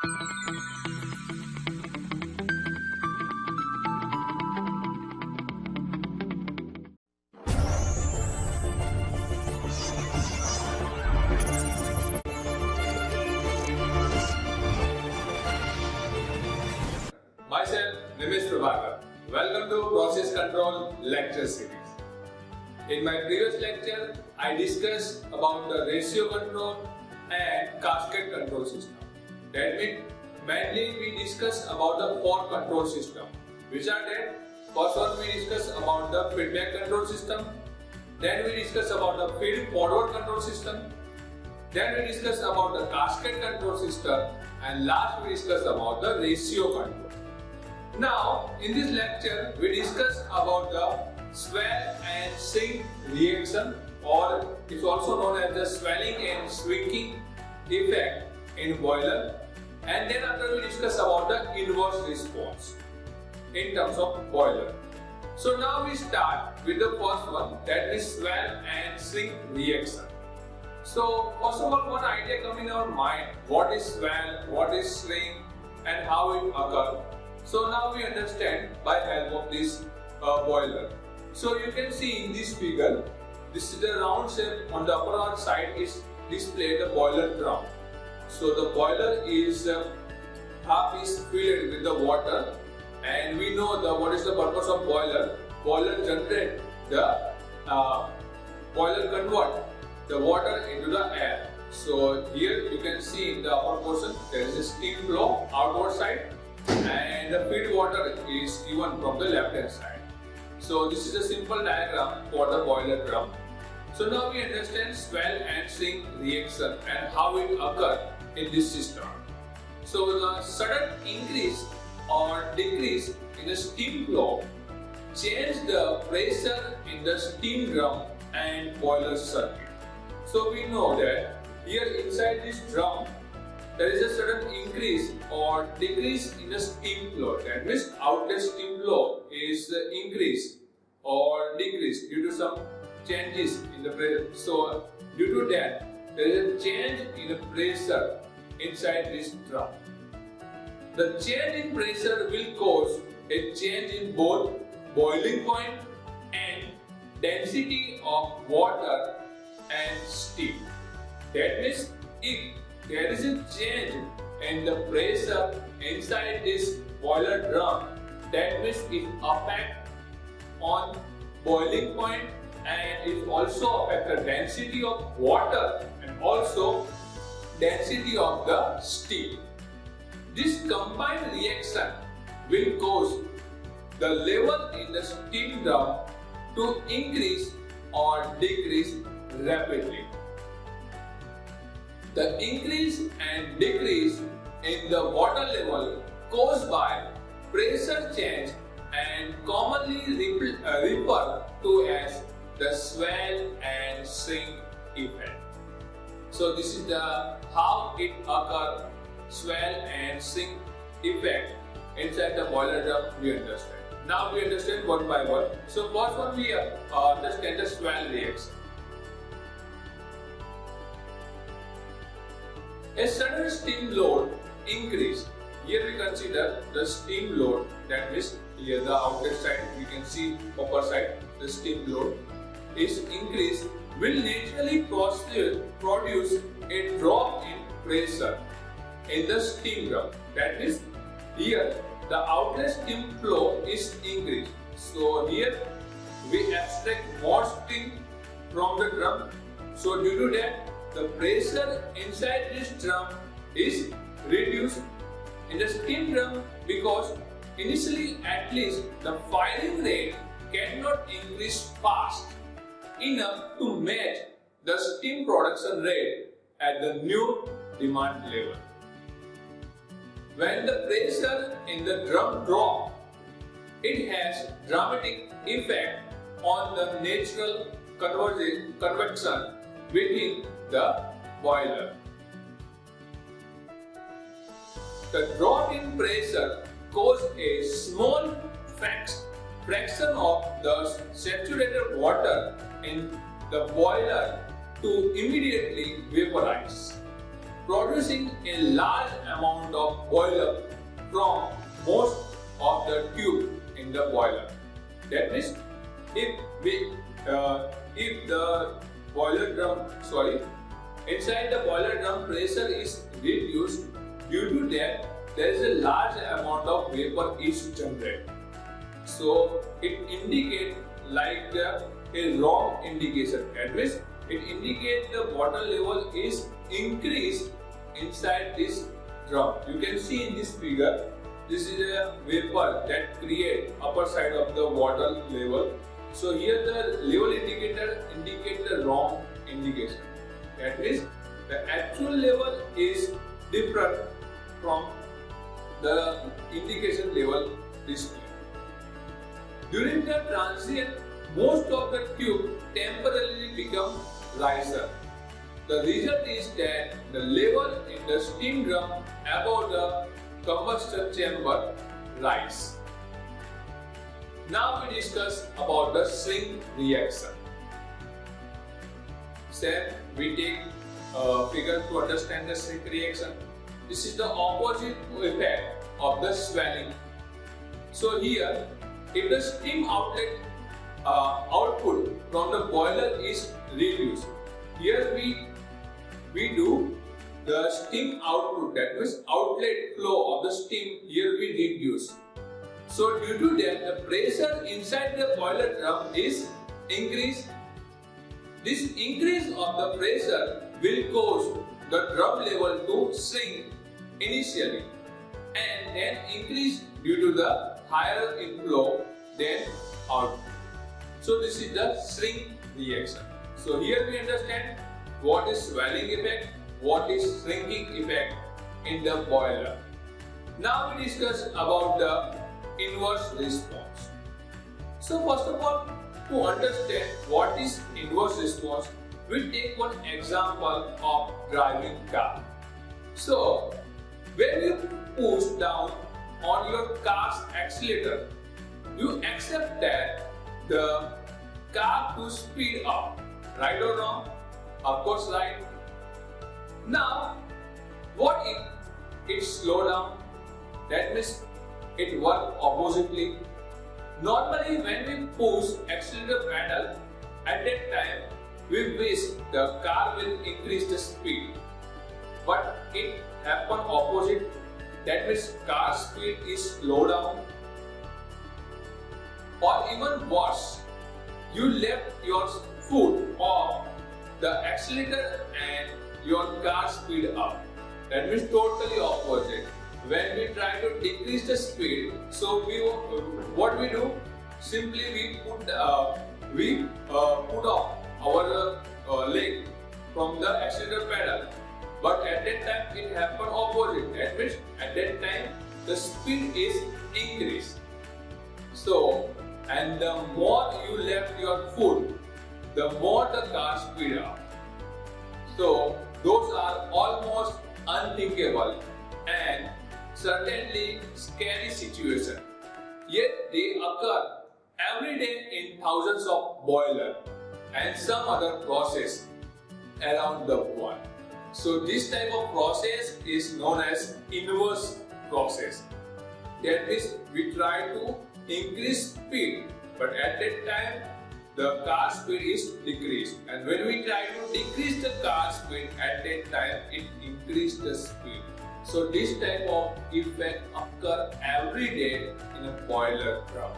Myself, Nimesh Prabhakar. Welcome to Process Control Lecture Series. In my previous lecture, I discussed about the ratio control and cascade control system. That means, mainly we discussed about the four control system. Which are that? First one we discussed about the feedback control system. Then we discussed about the feed forward control system. Then we discussed about the cascade control system. And last we discussed about the ratio control. Now, in this lecture, we discuss about the swell and sink reaction, or it's also known as the swelling and shrinking effect in boiler. And then after we discuss about the inverse response in terms of boiler. So now we start with the first one, that is swell and sink reaction. So first of all, one idea comes in our mind: what is swell, what is shrink, and how it occurs. So now we understand by help of this boiler. So you can see in this figure, this is the round shape. On the upper side is displayed the boiler drum. So the boiler is half is filled with the water, and we know what is the purpose of boiler. Boiler generate the boiler convert the water into the air. So here you can see in the upper portion there is a steam flow outward side, and the feed water is given from the left hand side. So this is a simple diagram for the boiler drum. So now we understand swell and sink reaction and how it occurs in this system. So the sudden increase or decrease in the steam flow change the pressure in the steam drum and boiler circuit. So we know that here inside this drum there is a sudden increase or decrease in the steam flow. That means outlet steam flow is increased or decreased due to some changes in the pressure. So due to that, there is a change in the pressure inside this drum. The change in pressure will cause a change in both boiling point and density of water and steam. That means if there is a change in the pressure inside this boiler drum, that means it affects on boiling point, and it also affects the density of water and also density of the steam. This combined reaction will cause the level in the steam drum to increase or decrease rapidly. The increase and decrease in the water level caused by pressure change and commonly referred to as the swell and sink effect. So this is the how it occurs, swell and sink effect inside the boiler drum we understand. Now we understand one by one. So first one we understand the swell reaction. A sudden steam load increase. Here we consider the steam load, that means here the outlet side we can see upper side, the steam load is increased will naturally produce a drop in pressure in the steam drum. That means here the outlet steam flow is increased. So here we extract more steam from the drum. So due to that, the pressure inside this drum is reduced in the steam drum, because initially at least the firing rate cannot increase fast enough to match the steam production rate at the new demand level. When the pressure in the drum drops, it has dramatic effect on the natural convection within the boiler. The drop in pressure causes a small fraction of the saturated water in the boiler to immediately vaporize, producing a large amount amount of boiler from most of the tube in the boiler. That means if the boiler drum, inside the boiler drum pressure is reduced, due to that there is a large amount of vapor is generated. So it indicates like a wrong indication. That means it indicates the water level is increased inside this drum. You can see in this figure, this is a vapor that creates upper side of the water level. So here the level indicator indicates the wrong indication. That means the actual level is different from the indication level displayed. During the transient, most of the tube temporarily become riser. The result is that the level in the steam drum above the combustion chamber rise. Now we discuss about the shrink reaction. Same, we take a figure to understand the shrink reaction. This is the opposite effect of the swelling. So here, if the steam outlet output from the boiler is reduced, here we do the steam output, that means outlet flow of the steam, here we reduce. So due to that, the pressure inside the boiler drum is increased. This increase of the pressure will cause the drum level to shrink initially and then increase due to the higher inflow than output. So this is the shrink reaction. So here we understand what is swelling effect, what is shrinking effect in the boiler. Now we discuss about the inverse response. So first of all, to understand what is inverse response, we take one example of driving car. So when you push down on your car's accelerator, you accept that the car to speed up, right or wrong? Of course right. Now what if it slow down? That means it works oppositely. Normally when we push accelerator pedal, at that time we wish the car will increase the speed, but it happen opposite. That means car speed is slow down. Or even worse, you left your foot off the accelerator and your car speed up. That means totally opposite. When we try to decrease the speed, so what we do? Simply we put off our leg from the accelerator pedal. But at that time it happened opposite. That means at that time the speed is increased. So, and the more you left your foot, the more the car speed up. So those are almost unthinkable and certainly scary situation. Yet they occur every day in thousands of boilers and some other process around the world. So this type of process is known as inverse process. That is, we try to increase speed, but at that time the car speed is decreased, and when we try to decrease the car speed, at that time it increased the speed. So this type of effect occur every day in a boiler drum.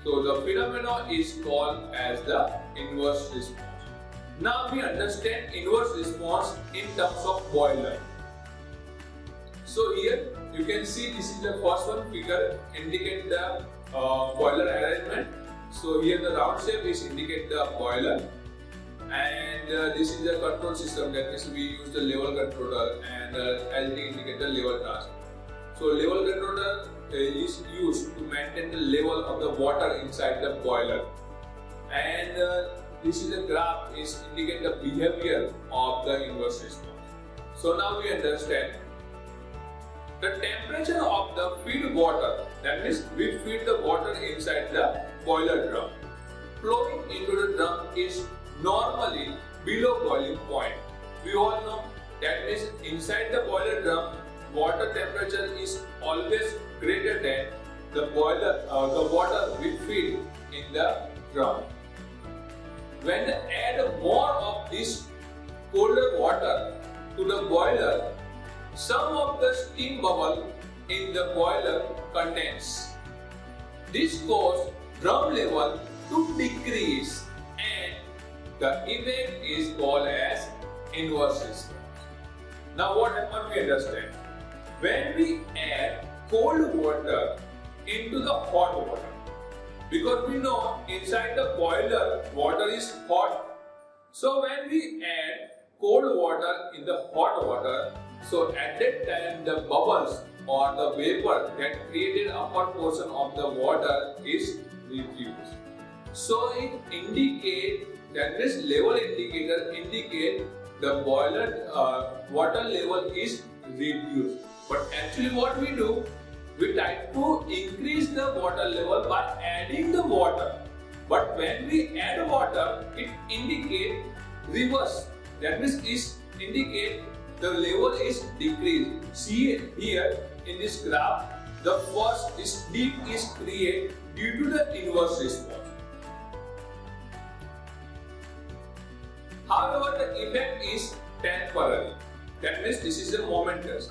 So the phenomenon is called as the inverse response. Now we understand inverse response in terms of boiler. So here you can see this is the first one figure indicate the boiler arrangement. So here the round shape is indicate the boiler, and this is the control system. That means we use the level controller, and LT indicate the level task. So level controller is used to maintain the level of the water inside the boiler, and this is the graph is indicate the behavior of the inverse response. So now we understand the temperature of the feed water, that means we feed the water inside the boiler drum, flowing into the drum is normally below boiling point. We all know that means inside the boiler drum water temperature is always greater than the water we fill in the drum. When we add more of this colder water to the boiler, some of the steam bubble in the boiler condense. This causes drum level to decrease, and the effect is called as inverse response. Now what happens we understand. When we add cold water into the hot water, because we know inside the boiler water is hot, so when we add cold water in the hot water, so at that time the bubbles or the vapor that created upper portion of the water is reduced. So it indicates, that this level indicator indicate the boiler water level is reduced. But actually what we do, we try to increase the water level by adding the water. But when we add water, it indicate reverse. That means it indicate the level is decreased. See here in this graph, the first dip is created due to the inverse response. However, the effect is temporary. That means this is a momentous.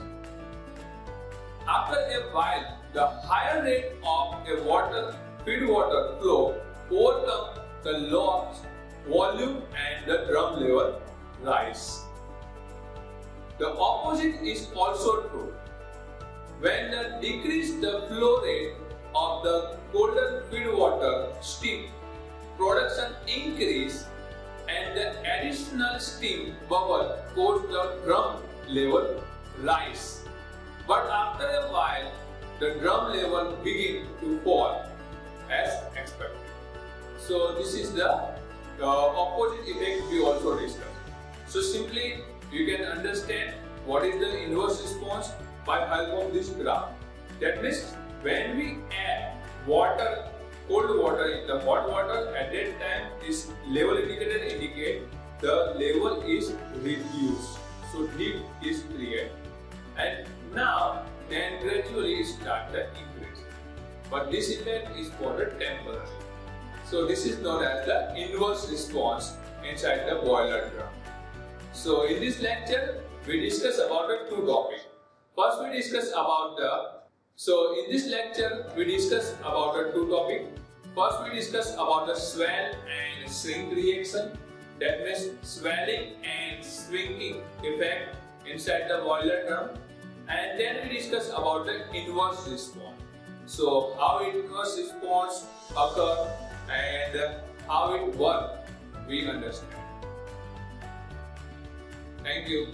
After a while, the higher rate of a feed water flow overcomes the lost volume and the drum level rise. The opposite is also true. When the decrease the flow rate of the colder feed water steam, production increase and the additional steam bubble cause the drum level rise. But after a while, the drum level begin to fall as expected. So this is the opposite effect we also discussed. So simply you can understand what is the inverse response by help of this graph. That means when we add water, cold water in the hot water, at that time this level indicator indicate the level is reduced. So dip is created, and now then gradually start the increase. But this effect is for the temporary. So this is known as the inverse response inside the boiler drum. So in this lecture we discuss about the two topics. First we discuss about the two topics. First we discuss about the swell and shrink reaction. That means swelling and shrinking effect inside the boiler drum. And then we discuss about the inverse response. So how inverse response occur and how it works, we understand. Thank you.